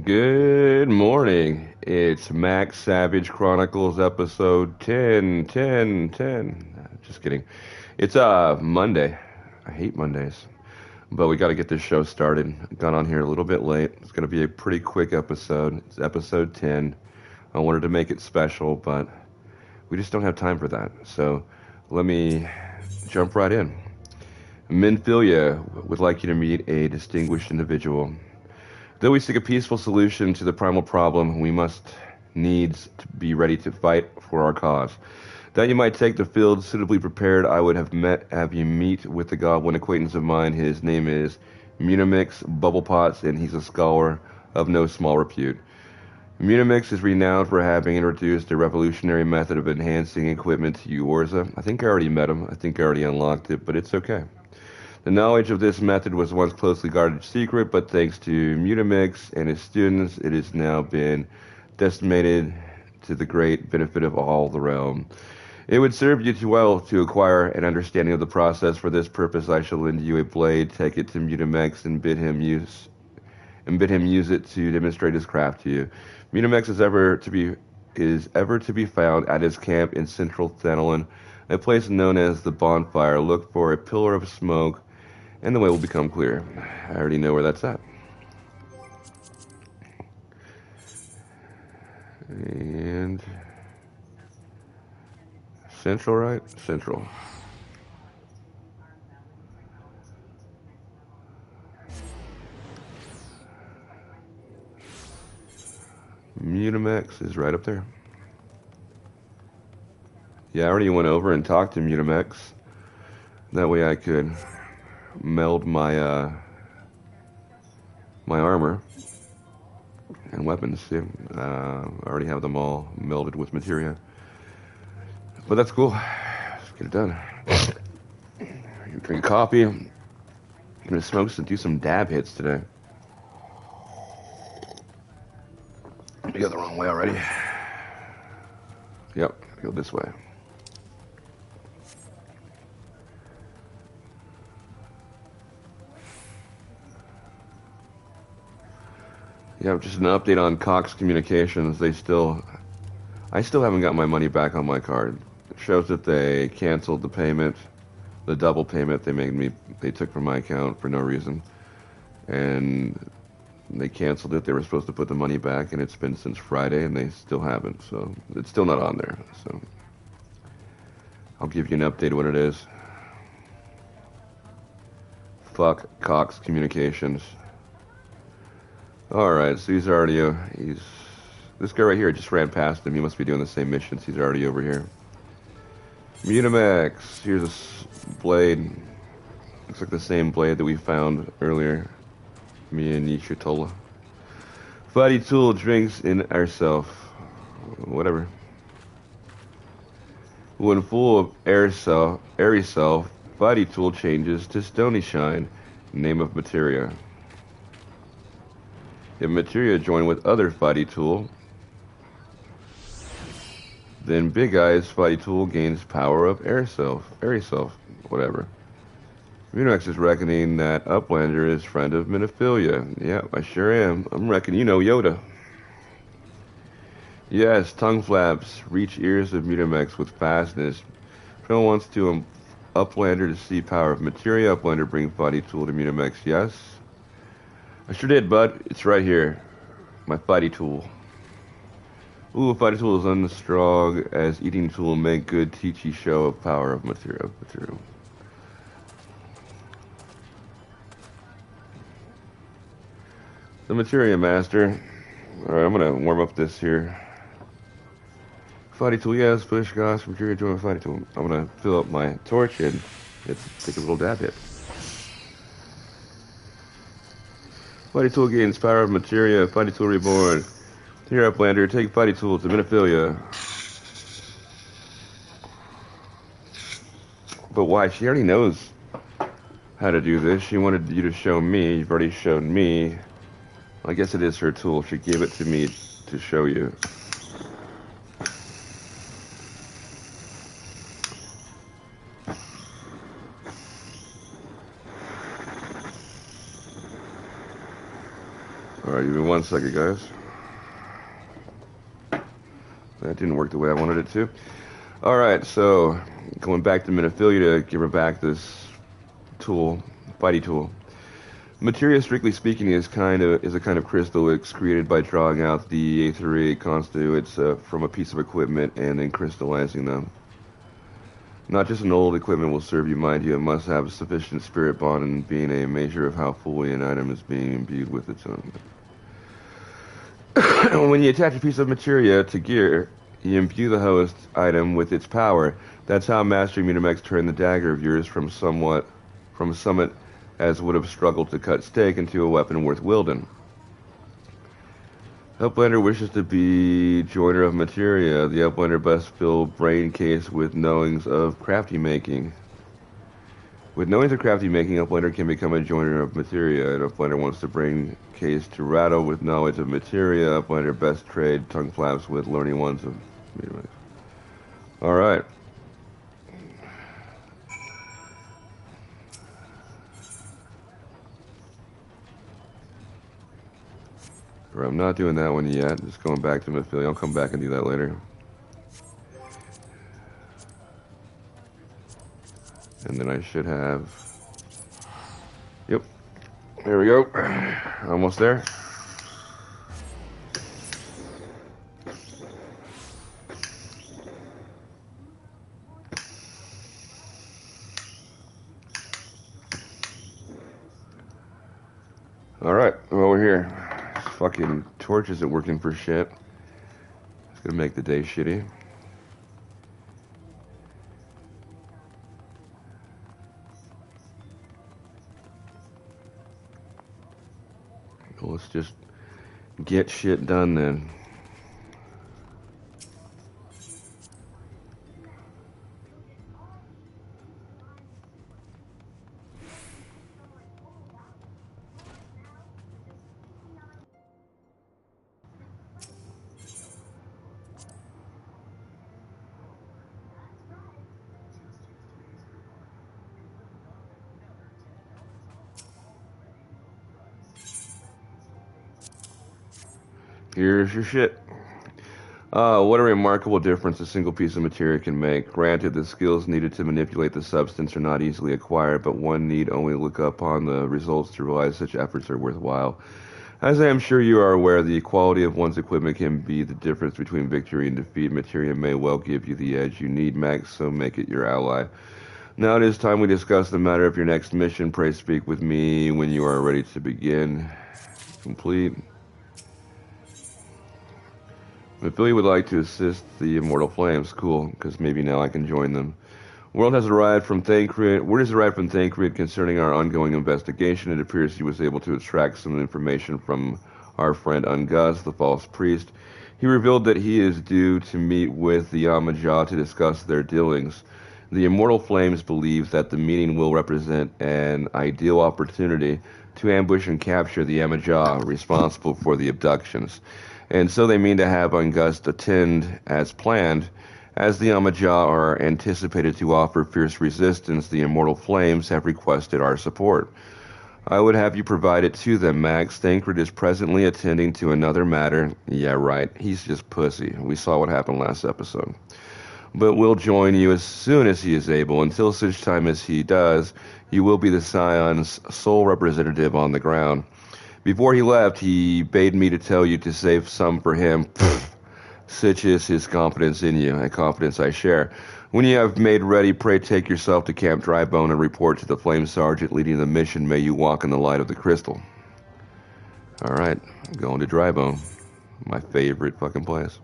Good morning. It's Max Savage Chronicles episode 10, 10, 10. Just kidding. It's Monday. I hate Mondays. But we got to get this show started. Got on here a little bit late. It's going to be a pretty quick episode. It's episode 10. I wanted to make it special, but we just don't have time for that. So let me jump right in. Minfilia would like you to meet a distinguished individual. Though we seek a peaceful solution to the primal problem, we must needs to be ready to fight for our cause. That you might take the field suitably prepared, I would have you meet with the goblin acquaintance of mine. His name is Munimix Bubblepots, and he's a scholar of no small repute. Munimix is renowned for having introduced a revolutionary method of enhancing equipment to Uorza. I think I already met him. I think I already unlocked it, but it's okay. The knowledge of this method was once closely guarded secret, but thanks to Mutamix and his students, it has now been decimated to the great benefit of all the realm. It would serve you too well to acquire an understanding of the process. For this purpose, I shall lend you a blade. Take it to Mutamex and bid him use it to demonstrate his craft to you. Mutamex is ever to be found at his camp in Central Thanalin, a place known as the Bonfire. Look for a pillar of smoke and the way will become clear. I already know where that's at. And Central, right? Central. Mutamex is right up there. Yeah, I already went over and talked to Mutamex. That way I could meld my my armor and weapons. See, I already have them all melded with materia. But that's cool. Let's get it done. Drink coffee. I'm gonna smoke and do some dab hits today. I go the wrong way already. Yep, go this way. Yeah, just an update on Cox Communications. I still haven't got my money back on my card. It shows that they canceled the payment, the double payment they took from my account for no reason. And they canceled it. They were supposed to put the money back, and it's been since Friday, and they still haven't. So it's still not on there. So I'll give you an update when it is. Fuck Cox Communications. Alright, so he's already, this guy right here just ran past him. He must be doing the same missions. He's already over here. Mutamax, here's a blade. Looks like the same blade that we found earlier. Me and Nishitola. Fighty tool drinks in ourself. Whatever. When full of airy self, Fighty tool changes to Stony Shine, name of materia. If materia join with other Fighty tool, then Big Eye's Fighty tool gains power of airy self, whatever. Munax is reckoning that Uplander is friend of Minophilia. Yeah, I sure am. I'm reckoning, you know Yoda. Yes, tongue flaps reach ears of Mutamex with fastness. Phil wants to Uplander to see power of materia. Uplander bring Fighty tool to Mutamex. Yes. I sure did, bud. It's right here. My Fighty tool. Ooh, Fighty tool is unstrong as eating tool make good teachy show of power of material. The materia master. Alright, I'm gonna warm up this here. Fighty tool, yes, push gosh, materia join Fighty tool. I'm gonna fill up my torch and let's take a little dab hit. Fighty tool gains power of materia. Fighty tool reborn. Here, Uplander, take Fighty tool to Minophilia. But why? She already knows how to do this. She wanted you to show me. You've already showed me. I guess it is her tool. She gave it to me to show you. Alright, give me 1 second, guys. That didn't work the way I wanted it to. Alright, so going back to Minophilia to give her back this tool, fighty tool. Materia, strictly speaking, is a kind of crystal excreted by drawing out the aetheric constituents from a piece of equipment and then crystallizing them. Not just an old equipment will serve you, mind you, it must have a sufficient spirit bond in being a measure of how fully an item is being imbued with its own. When you attach a piece of materia to gear, you imbue the host item with its power. That's how Master Mutamex turned the dagger of yours from a summit as would have struggled to cut steak into a weapon worth wielding. Uplander wishes to be joiner of materia. The Uplander best fill brain case with knowings of crafty making. With knowings of crafty making, Uplander can become a joiner of materia. And Uplander wants to brain case to rattle with knowledge of materia. Uplander best trade tongue flaps with learning ones of meteorites. Alright. I'm not doing that one yet. Just going back to Minophilia. I'll come back and do that later. And then I should have... Yep. There we go. Almost there. Alright, well, we're here. This fucking torch isn't working for shit. It's gonna make the day shitty. Well, let's just get shit done then. Here's your shit. What a remarkable difference a single piece of material can make. Granted, the skills needed to manipulate the substance are not easily acquired, but one need only look upon the results to realize such efforts are worthwhile. As I am sure you are aware, the quality of one's equipment can be the difference between victory and defeat. Materia may well give you the edge you need, Max, so make it your ally. Now it is time we discuss the matter of your next mission. Pray speak with me when you are ready to begin. Complete. Minophilia would like to assist the Immortal Flames. Cool, because maybe now I can join them. Word has arrived from Thancred concerning our ongoing investigation. It appears he was able to extract some information from our friend Ungus, the false priest. He revealed that he is due to meet with the Yamajah to discuss their dealings. The Immortal Flames believes that the meeting will represent an ideal opportunity to ambush and capture the Yamajah responsible for the abductions. And so they mean to have Ungust attend as planned. As the Yamajah are anticipated to offer fierce resistance, the Immortal Flames have requested our support. I would have you provide it to them, Max. Thancred is presently attending to another matter. Yeah, right. He's just pussy. We saw what happened last episode. But we'll join you as soon as he is able. Until such time as he does, you will be the Scion's sole representative on the ground. Before he left, he bade me to tell you to save some for him. Such is his confidence in you, a confidence I share. When you have made ready, pray take yourself to Camp Drybone and report to the Flame Sergeant leading the mission. May you walk in the light of the crystal. Alright, going to Drybone. My favorite fucking place.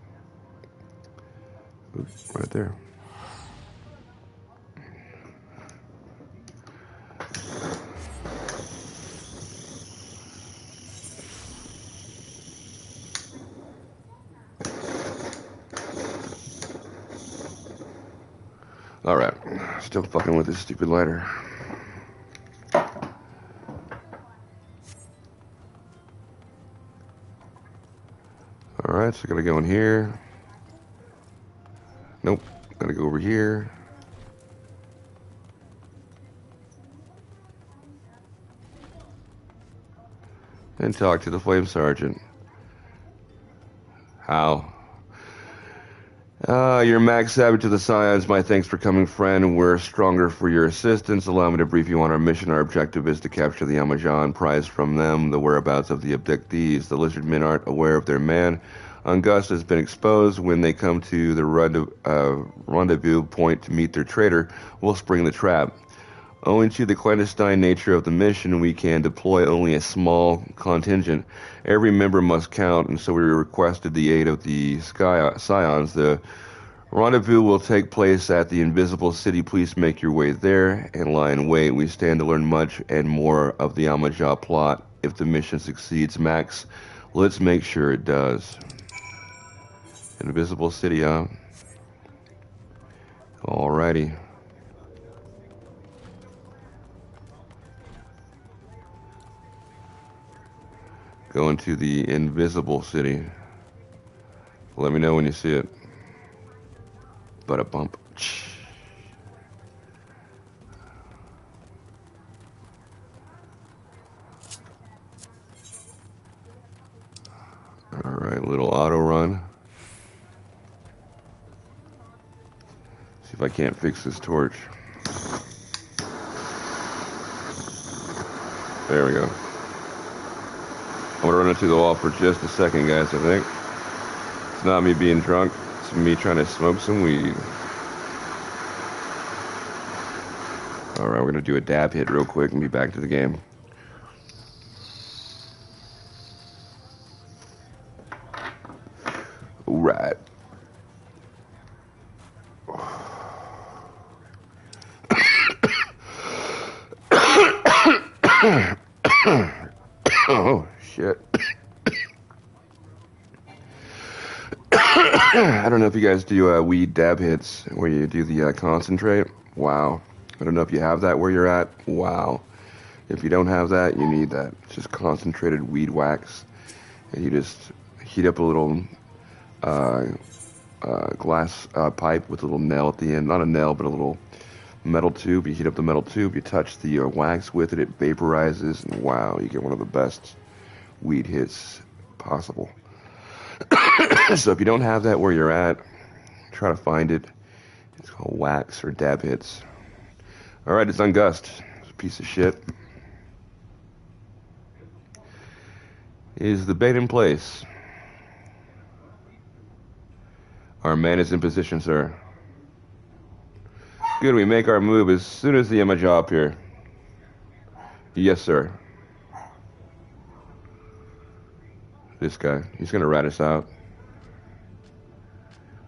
Oops, right there. Alright, still fucking with this stupid lighter. Alright, so I gotta go in here. Nope, gotta go over here. and talk to the Flame Sergeant. How? You're Max Savage of the Scions. My thanks for coming, friend. We're stronger for your assistance. Allow me to brief you on our mission. Our objective is to capture the Amajan, prize from them the whereabouts of the abductees. The lizard men aren't aware of their man. Ungust has been exposed. When they come to the rendezvous point to meet their traitor, we'll spring the trap. Owing to the clandestine nature of the mission, we can deploy only a small contingent. Every member must count, and so we requested the aid of the Scions. The rendezvous will take place at the Invisible City. Please make your way there and lie in wait. We stand to learn much and more of the Amaja plot. If the mission succeeds, Max, let's make sure it does. Invisible City, huh? Alrighty. Going to the Invisible City. Let me know when you see it. Bump. Alright, little auto run. See if I can't fix this torch. There we go. I'm gonna run into the wall for just a second, guys, I think. It's not me being drunk, it's me trying to smoke some weed. Alright, we're gonna do a dab hit real quick and be back to the game. Alright. Oh, shit. I don't know if you guys do weed dab hits where you do the concentrate. Wow. I don't know if you have that where you're at. Wow. If you don't have that, you need that. It's just concentrated weed wax. And you just heat up a little glass pipe with a little nail at the end. Not a nail, but a little metal tube. You heat up the metal tube, you touch the wax with it, it vaporizes, and wow, you get one of the best weed hits possible. So if you don't have that where you're at, try to find it. It's called wax or dab hits. Alright, it's Ungust. It's a piece of shit. Is the bait in place? Our man is in position, sir. Good, we make our move as soon as the Amaja appear. Yes, sir. This guy, he's gonna rat us out.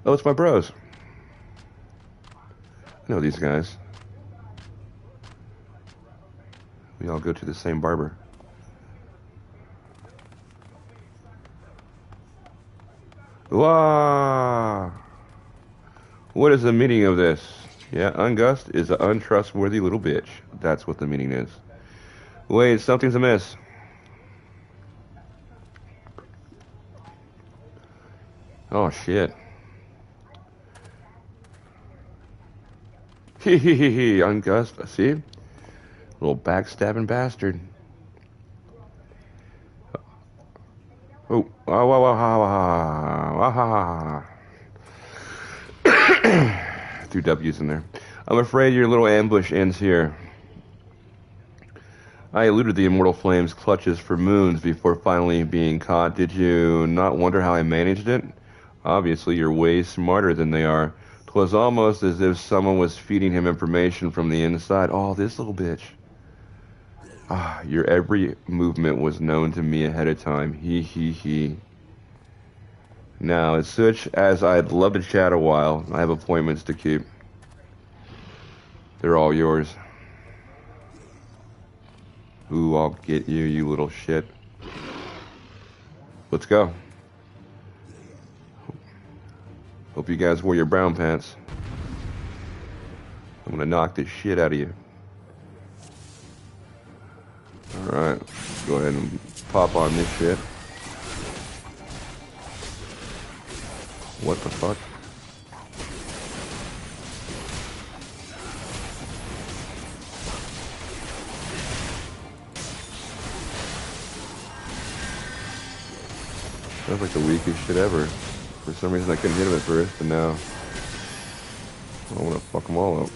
Oh, it's my bros. I know these guys. We all go to the same barber. Wow! What is the meaning of this? Yeah, Ungust is an untrustworthy little bitch. That's what the meaning is. Wait, something's amiss. Oh, shit. Hee, Ungust. See? Little backstabbing bastard. Oh, two W's in there. I'm afraid your little ambush ends here. I eluded the immortal flames' clutches for moons before finally being caught. Did you not wonder how I managed it? Obviously, you're way smarter than they are. 'Twas almost as if someone was feeding him information from the inside. Oh, this little bitch. Ah, your every movement was known to me ahead of time. He. Now, as such as I'd love to chat a while, I have appointments to keep. They're all yours. Ooh, I'll get you, you little shit. Let's go. Hope you guys wore your brown pants. I'm gonna knock this shit out of you. Alright, go ahead and pop on this shit. What the fuck? That was like the weakest shit ever. For some reason I couldn't hit him at first, but now I want to fuck them all up.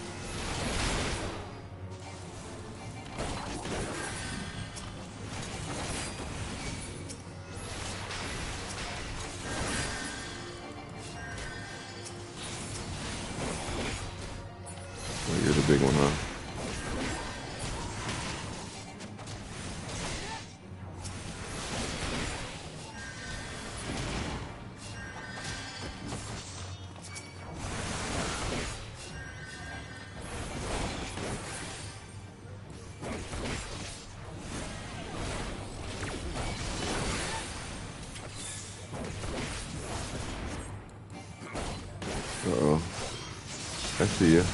Oh, you're the big one, huh? Uh-oh. I see you.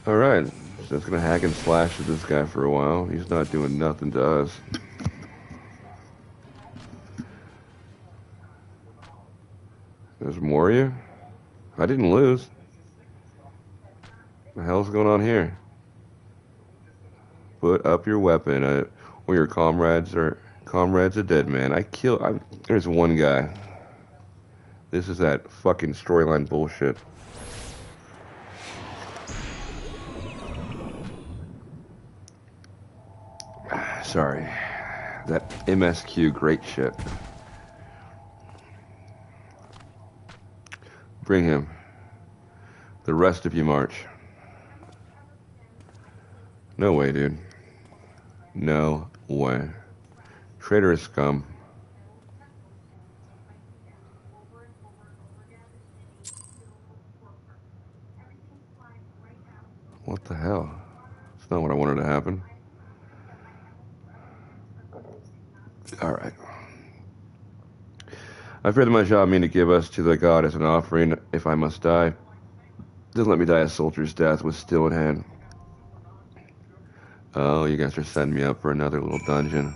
Alright, so it's gonna hack and slash at this guy for a while. He's not doing nothing to us. There's more of you? I didn't lose. What the hell's going on here? Put up your weapon. Or your comrades are dead, man. There's one guy. This is that fucking storyline bullshit. Sorry. That MSQ, great shit. Bring him. The rest of you march. No way, dude. No way. Traitorous scum. What the hell? It's not what I wanted to happen. Alright. I fear that my job mean to give us to the god as an offering if I must die. Doesn't let me die a soldier's death with steel in hand. Oh, you guys are setting me up for another little dungeon.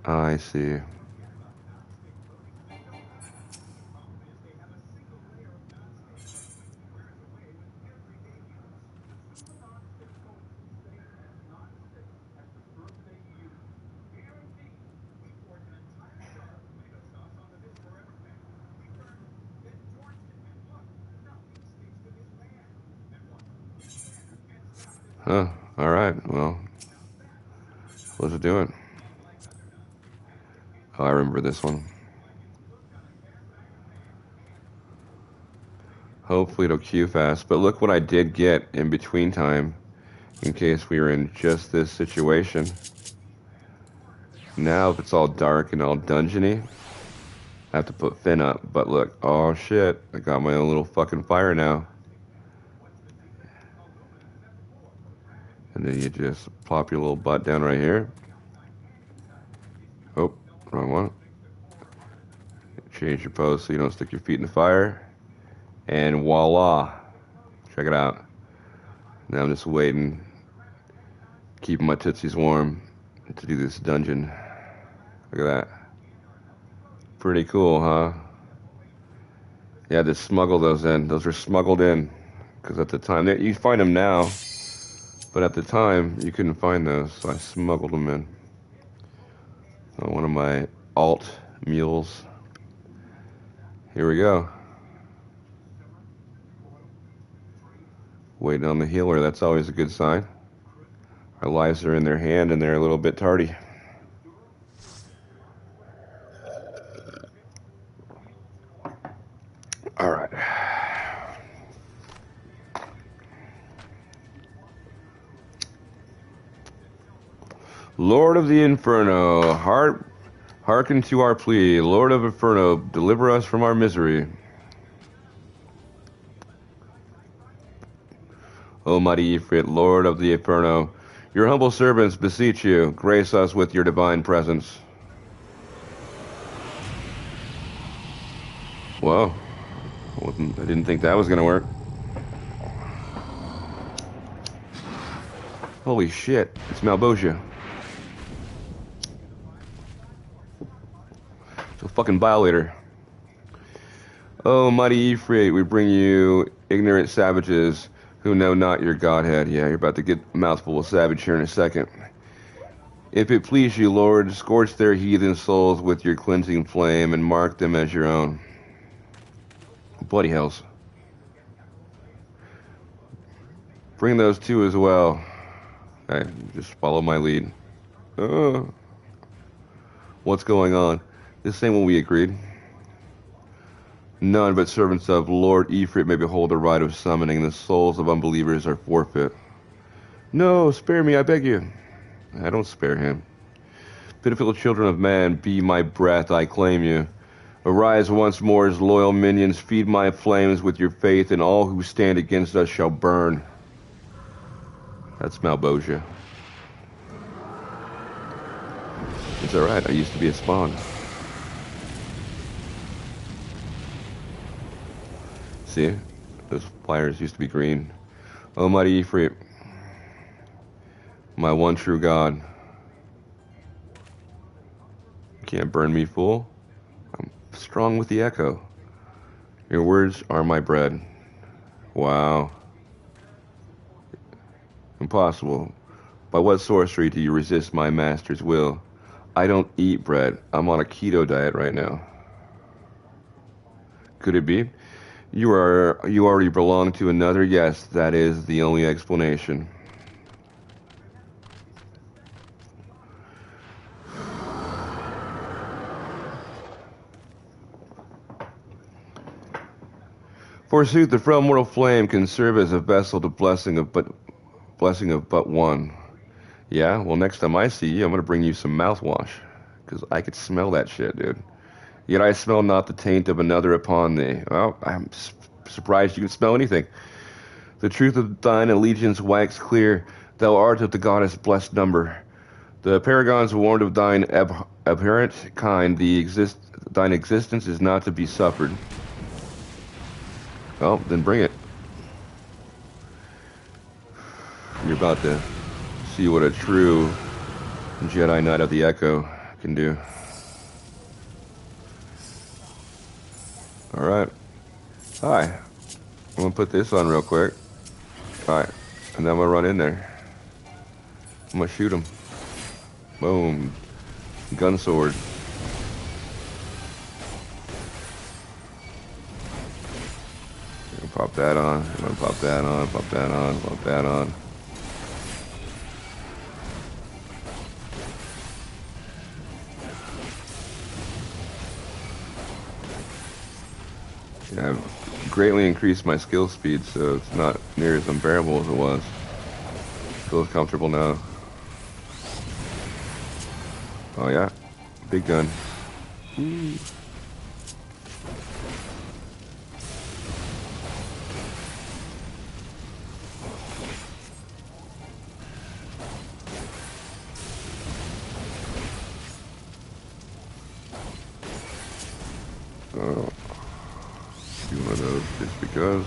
I see. Huh, alright, well, what's it doing? Oh, I remember this one. Hopefully it'll queue fast, but look what I did get in between time, in case we were in just this situation. Now, if it's all dark and all dungeony, I have to put Finn up, but look, oh shit, I got my own little fucking fire now. And then you just plop your little butt down right here. Oh, wrong one. Change your pose so you don't stick your feet in the fire. And voila. Check it out. Now I'm just waiting, keeping my tootsies warm to do this dungeon. Look at that. Pretty cool, huh? Yeah, just smuggle those in. Those are smuggled in. Because at the time, you find them now. But at the time, you couldn't find those, so I smuggled them in. One of my alt mules. Here we go. Waiting on the healer, that's always a good sign. Our lives are in their hand and they're a little bit tardy. Lord of the Inferno, hearken to our plea. Lord of Inferno, deliver us from our misery. O mighty Ifrit, Lord of the Inferno, your humble servants beseech you, grace us with your divine presence. Whoa. I didn't think that was going to work. Holy shit, it's Malbosia. It's a fucking violator. Oh, mighty Ifrit, we bring you ignorant savages who know not your godhead. Yeah, you're about to get a mouthful of savage here in a second. If it please you, Lord, scorch their heathen souls with your cleansing flame and mark them as your own. Bloody hells. Bring those two as well. Alright, just follow my lead. What's going on? This ain't what we agreed. None but servants of Lord Ifrit may behold the rite of summoning. The souls of unbelievers are forfeit. No, spare me, I beg you. I don't spare him. Pitiful children of man, be my breath, I claim you. Arise once more as loyal minions, feed my flames with your faith, and all who stand against us shall burn. That's Malbosia. It's alright, I used to be a spawn. See? Those flyers used to be green. Almighty Ifrit, my one true God. You can't burn me, fool. I'm strong with the echo. Your words are my bread. Wow. Impossible. By what sorcery do you resist my master's will? I don't eat bread. I'm on a keto diet right now. Could it be? You already belong to another? Yes, that is the only explanation. Forsooth, the frail mortal flame can serve as a vessel to blessing of but one. Yeah, well, next time I see you, I'm gonna bring you some mouthwash, because I could smell that shit, dude. Yet I smell not the taint of another upon thee. Well, I'm surprised you can smell anything. The truth of thine allegiance wax clear. Thou art of the goddess blessed number. The paragons warned of thine abhorrent kind. Thine existence is not to be suffered. Well, then bring it. You're about to see what a true Jedi Knight of the Echo can do. Alright. Hi. I'm gonna put this on real quick. Alright. And then I'm gonna run in there. I'm gonna shoot him. Boom. Gun sword. Pop that on. I'm gonna pop that on. Pop that on. Pop that on. Yeah, I've greatly increased my skill speed, so it's not near as unbearable as it was. Feels comfortable now. Oh yeah, big gun. Ooh. Oh. Do one of those just because.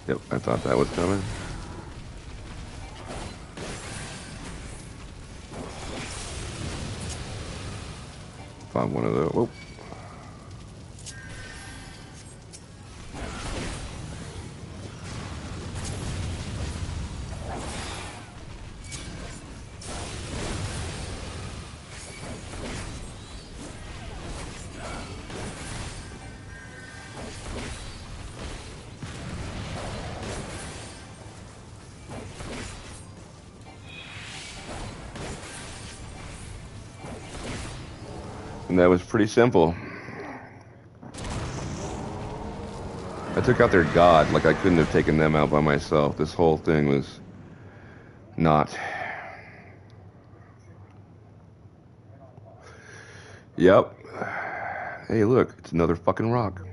Yep, I thought that was coming. Find one of those. Whoa. And that was pretty simple. I took out their god, like I couldn't have taken them out by myself. This whole thing was not Yep. Hey, look, it's another fucking rock.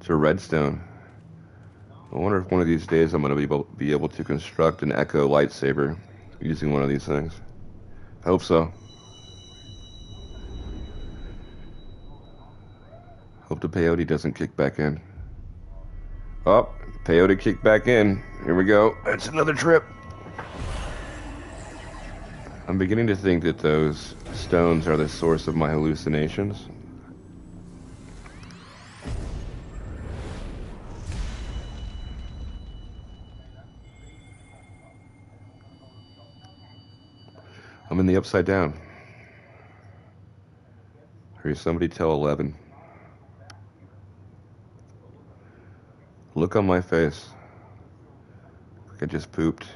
It's a redstone. I wonder if one of these days I'm going to be able to construct an echo lightsaber using one of these things. I hope so. Hope the peyote doesn't kick back in. Oh, peyote kicked back in. Here we go. That's another trip. I'm beginning to think that those stones are the source of my hallucinations. I'm in the upside down. Hurry, somebody tell 11. Look on my face. Like I just pooped.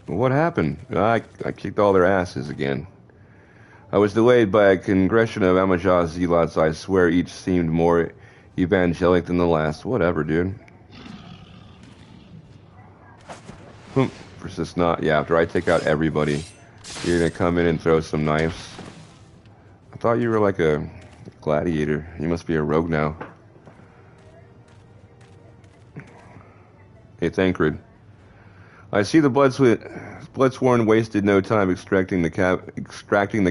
What happened? I kicked all their asses again. I was delayed by a congregation of Amajah zealots. I swear each seemed more evangelic than the last. Whatever, dude. Persist not. Yeah, after I take out everybody, you're gonna come in and throw some knives. I thought you were like a gladiator. You must be a rogue now. Hey, Thancred. I see the Bloodsworn wasted no time extracting the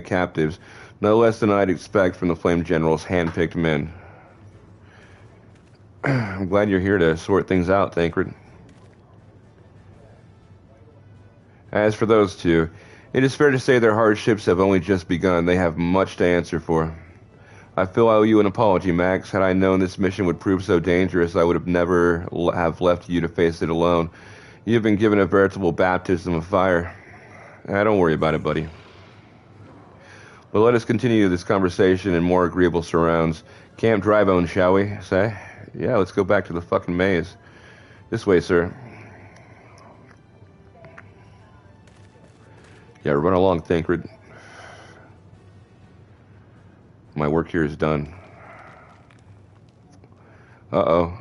captives, no less than I'd expect from the Flame General's hand-picked men. I'm glad you're here to sort things out, Thancred. As for those two, it is fair to say their hardships have only just begun. They have much to answer for. I feel I owe you an apology, Max. Had I known this mission would prove so dangerous, I would have never have left you to face it alone. You've been given a veritable baptism of fire. Don't worry about it, buddy. But let us continue this conversation in more agreeable surrounds. Camp Drybone, shall we say? Yeah, let's go back to the fucking maze. This way, sir. Yeah, run along, Thancred. My work here is done. Uh-oh.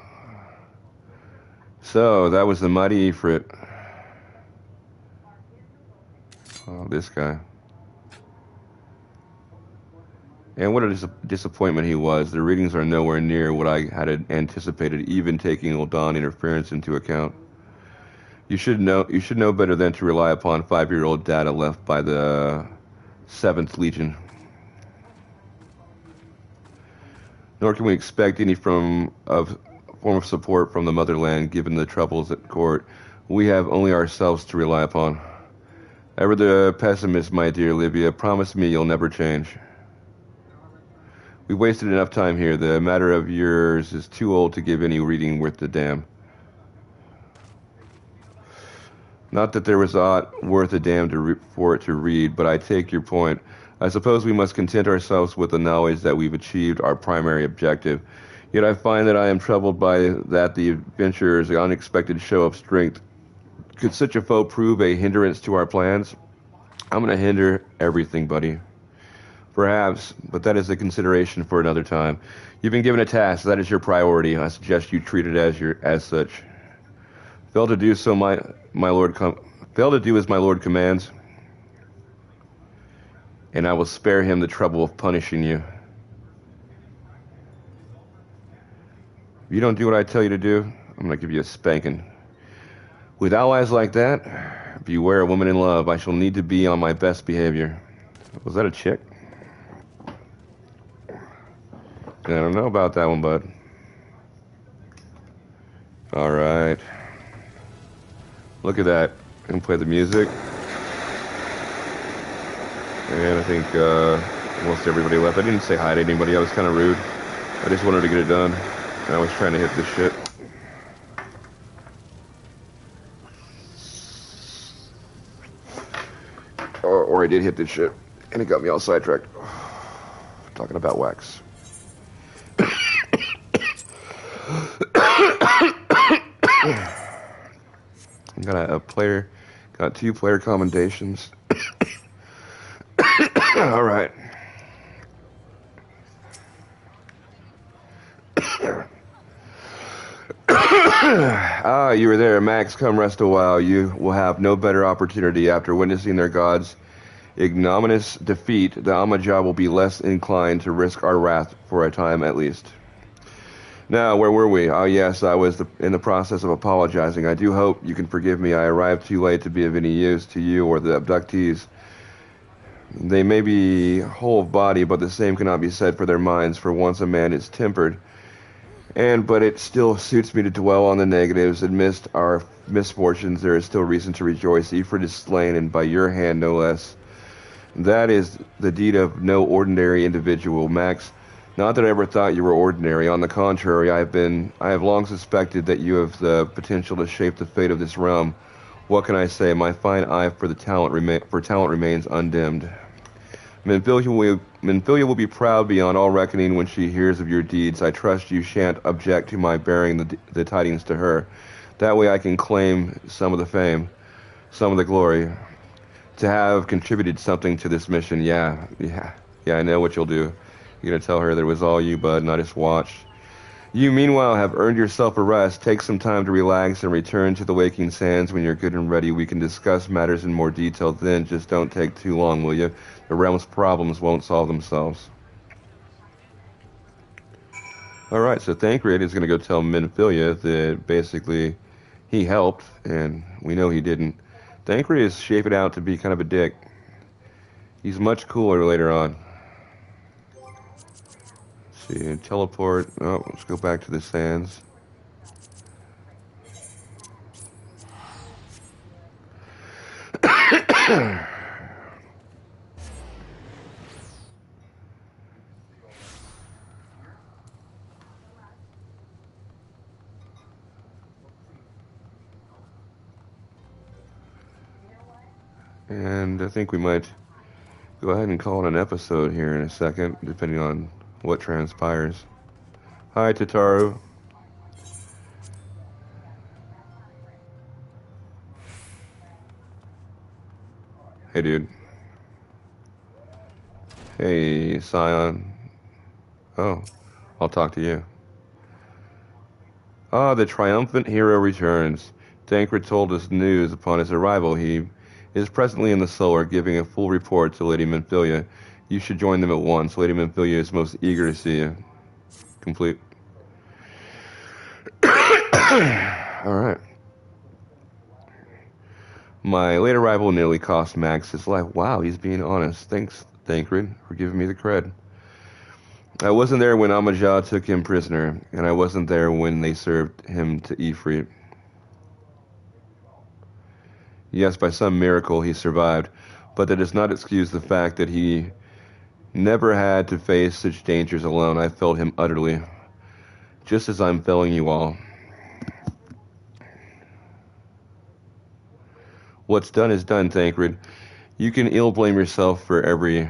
So, that was the mighty Ifrit. Oh, this guy. And what a disappointment he was. The readings are nowhere near what I had anticipated, even taking Uldan interference into account. You should know better than to rely upon 5-year-old data left by the 7th Legion. Nor can we expect any form of support from the motherland, given the troubles at court. We have only ourselves to rely upon. Ever the pessimist, my dear Livia, promise me you'll never change. We've wasted enough time here. The matter of yours is too old to give any reading worth the damn. Not that there was aught worth a damn for it to read, but I take your point. I suppose we must content ourselves with the knowledge that we've achieved our primary objective. Yet I find that I am troubled by that the adventurer's unexpected show of strength. Could such a foe prove a hindrance to our plans? I'm going to hinder everything, buddy. Perhaps, but that is a consideration for another time. You've been given a task. That is your priority. I suggest you treat it as such. Fail to do so, my lord. Fail to do as my lord commands, and I will spare him the trouble of punishing you. If you don't do what I tell you to do, I'm going to give you a spanking. With allies like that, beware a woman in love. I shall need to be on my best behavior. Was that a chick? I don't know about that one, bud. Alright. Look at that. I can play the music. And I think almost everybody left. I didn't say hi to anybody. I was kind of rude. I just wanted to get it done. And I was trying to hit this shit. Or I did hit this shit. And it got me all sidetracked. Talking about wax. Got 2 player commendations. All right. Ah, you were there. Max, come rest a while. You will have no better opportunity after witnessing their gods' ignominious defeat. The Amajah will be less inclined to risk our wrath for a time at least. Now, where were we? Oh, yes, I was in the process of apologizing. I do hope you can forgive me. I arrived too late to be of any use to you or the abductees. They may be whole of body, but the same cannot be said for their minds, for once a man is tempered. But it still suits me to dwell on the negatives. Amidst our misfortunes, there is still reason to rejoice. Ifrit is slain, and by your hand, no less. That is the deed of no ordinary individual, Max. Not that I ever thought you were ordinary. On the contrary, I have long suspected that you have the potential to shape the fate of this realm. What can I say? My fine eye for talent remains undimmed. Menphilia will be proud beyond all reckoning when she hears of your deeds. I trust you shan't object to my bearing the tidings to her. That way I can claim some of the fame, some of the glory, to have contributed something to this mission. Yeah, I know what you'll do. You're going to tell her that it was all you, bud, and I just watched. You, meanwhile, have earned yourself a rest. Take some time to relax and return to the waking sands when you're good and ready. We can discuss matters in more detail then. Just don't take too long, will you? The realm's problems won't solve themselves. Alright, so Thancred is going to go tell Menphilia that basically he helped, and we know he didn't. Thancred is shaping out to be kind of a dick. He's much cooler later on. See, teleport. Oh, let's go back to the sands. And I think we might go ahead and call it an episode here in a second, depending on what transpires. Hi, Tataru. Hey, dude. Hey, Scion. Oh, I'll talk to you. Ah, the triumphant hero returns. Thancred told us news upon his arrival. He is presently in the cellar, giving a full report to Lady Menphilia. You should join them at once. Lady Menphilia is most eager to see you. Complete. Alright. My late arrival nearly cost Max his life. Wow, he's being honest. Thanks, Thancred, for giving me the cred. I wasn't there when Amajah took him prisoner, and I wasn't there when they served him to Ifrit. Yes, by some miracle he survived, but that does not excuse the fact that he never had to face such dangers alone. I felt him utterly, just as I'm failing you all. What's done is done, Thancred. You can ill blame yourself for every...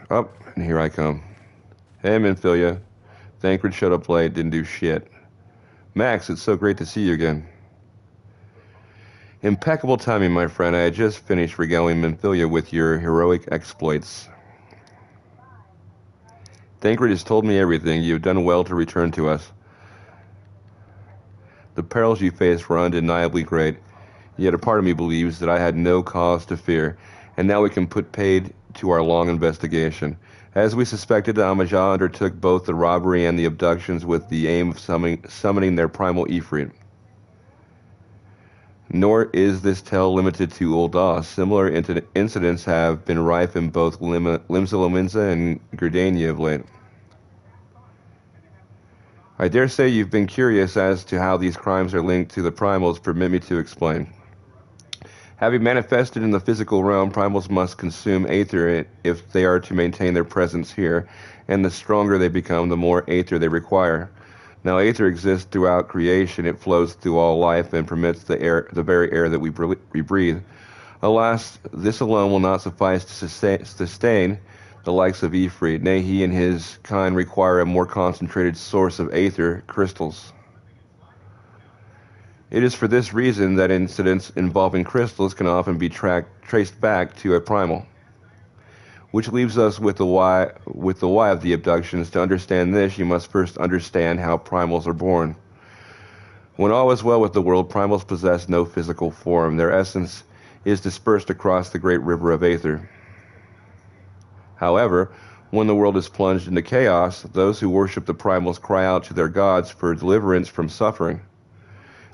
Oh, and here I come. Hey, Menphilia. Thancred showed up late, didn't do shit. Max, it's so great to see you again. Impeccable timing, my friend. I had just finished regaling Menphilia with your heroic exploits. Thancred has told me everything. You have done well to return to us. The perils you faced were undeniably great. Yet a part of me believes that I had no cause to fear, and now we can put paid to our long investigation. As we suspected, the Amajah undertook both the robbery and the abductions with the aim of summoning their primal Ifrit. Nor is this tale limited to Ul'dah. Similar incidents have been rife in both Limsa Lominsa and Gridania of late. I dare say you've been curious as to how these crimes are linked to the primals. Permit me to explain. Having manifested in the physical realm, primals must consume aether if they are to maintain their presence here, and the stronger they become, the more aether they require. Now, aether exists throughout creation. It flows through all life and permits the very air that we breathe. Alas, this alone will not suffice to sustain the likes of Ifrit. Nay, he and his kind require a more concentrated source of aether, crystals. It is for this reason that incidents involving crystals can often be traced back to a primal. Which leaves us with the why of the abductions. To understand this, you must first understand how primals are born. When all is well with the world, primals possess no physical form. Their essence is dispersed across the great river of Aether. However, when the world is plunged into chaos, those who worship the primals cry out to their gods for deliverance from suffering.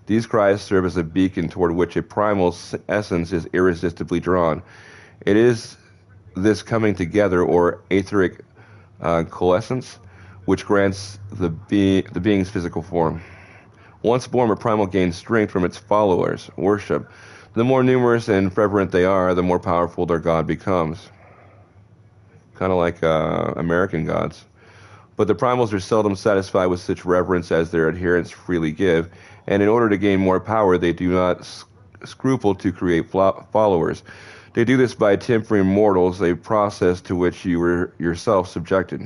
These cries serve as a beacon toward which a primal's essence is irresistibly drawn. It is this coming together, or etheric coalescence, which grants the being's physical form. Once born, a primal gains strength from its followers' worship. The more numerous and fervent they are, the more powerful their god becomes. Kind of like American gods. But the primals are seldom satisfied with such reverence as their adherents freely give, and in order to gain more power, they do not scruple to create followers. They do this by tempering mortals, a process to which you were yourself subjected.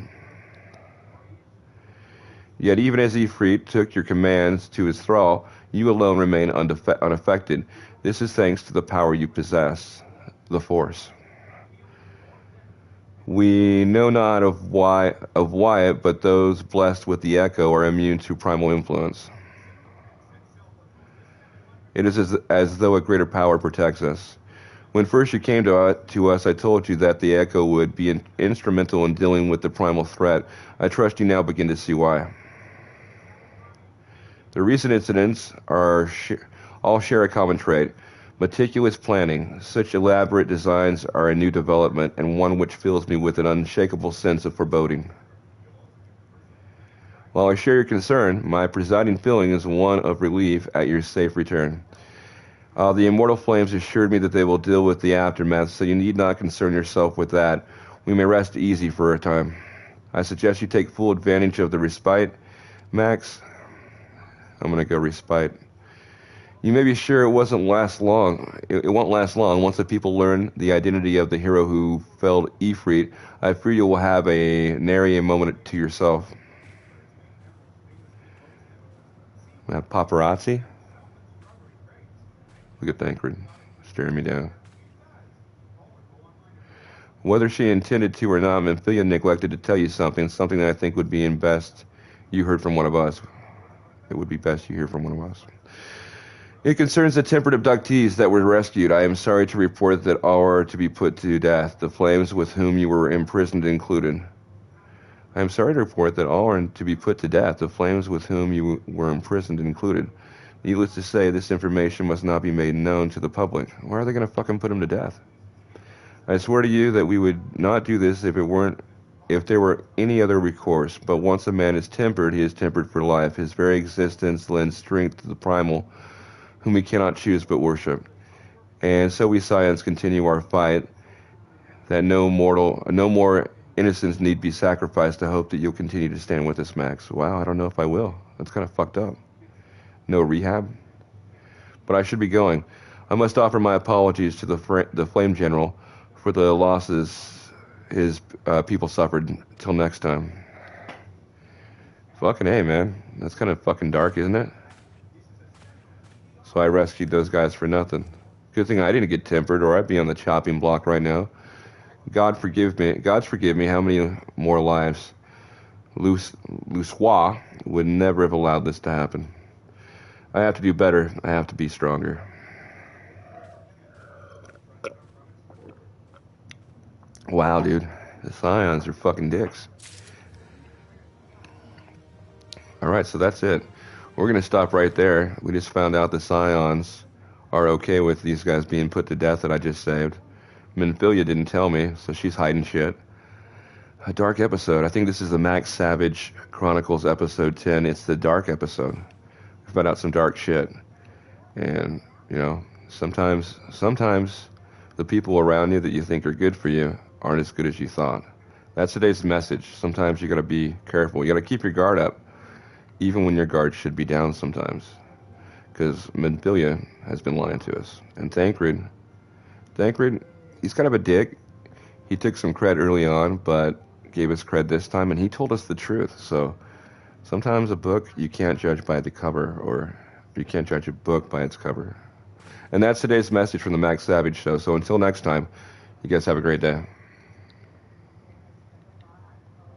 Yet even as Ifrit took your commands to his thrall, you alone remain unaffected. This is thanks to the power you possess, the Force. We know not of Wyatt, but those blessed with the Echo are immune to primal influence. It is as though a greater power protects us. When first you came to us, I told you that the Echo would be instrumental in dealing with the primal threat. I trust you now begin to see why. The recent incidents all share a common trait: meticulous planning. Such elaborate designs are a new development, and one which fills me with an unshakable sense of foreboding. While I share your concern, my presiding feeling is one of relief at your safe return. The immortal flames assured me that they will deal with the aftermath, so you need not concern yourself with that. We may rest easy for a time. I suggest you take full advantage of the respite. Max, I'm going to go respite. You may be sure it won't last long. It won't last long. Once the people learn the identity of the hero who felled Ifrit, I fear you will have a nary a moment to yourself. Paparazzi? Look at Thancred staring me down. Whether she intended to or not, Memphilia neglected to tell you something that I think would be best you heard from one of us. It would be best you hear from one of us. It concerns the tempered abductees that were rescued. I am sorry to report that all are to be put to death, the flames with whom you were imprisoned included. I am sorry to report that all are to be put to death, the flames with whom you were imprisoned included. Needless to say, this information must not be made known to the public. Why are they going to fucking put him to death? I swear to you that we would not do this if there were any other recourse. But once a man is tempered, he is tempered for life. His very existence lends strength to the primal, whom we cannot choose but worship. And so we Scions continue our fight, that no more innocents need be sacrificed to hope that you'll continue to stand with us, Max. Wow, I don't know if I will. That's kind of fucked up. No rehab? But I should be going. I must offer my apologies to the Flame General for the losses his people suffered. Till next time. Fucking A, man. That's kind of fucking dark, isn't it? So I rescued those guys for nothing. Good thing I didn't get tempered, or I'd be on the chopping block right now. God forgive me. God's forgive me. How many more lives? Lusois would never have allowed this to happen. I have to do better. I have to be stronger. Wow, dude. The Scions are fucking dicks. Alright, so that's it. We're going to stop right there. We just found out the Scions are okay with these guys being put to death that I just saved. Memphilia didn't tell me, so she's hiding shit. A dark episode. I think this is the Max Savage Chronicles episode 10. It's the dark episode. We found out some dark shit. And, you know, sometimes the people around you that you think are good for you aren't as good as you thought. That's today's message. Sometimes you got to be careful. You got to keep your guard up, even when your guard should be down sometimes. Because Memphilia has been lying to us. And Thancred, he's kind of a dick. He took some cred early on, but gave us cred this time, and he told us the truth. So sometimes a book you can't judge by the cover, or you can't judge a book by its cover. And that's today's message from the Max Savage Show. So until next time, you guys have a great day.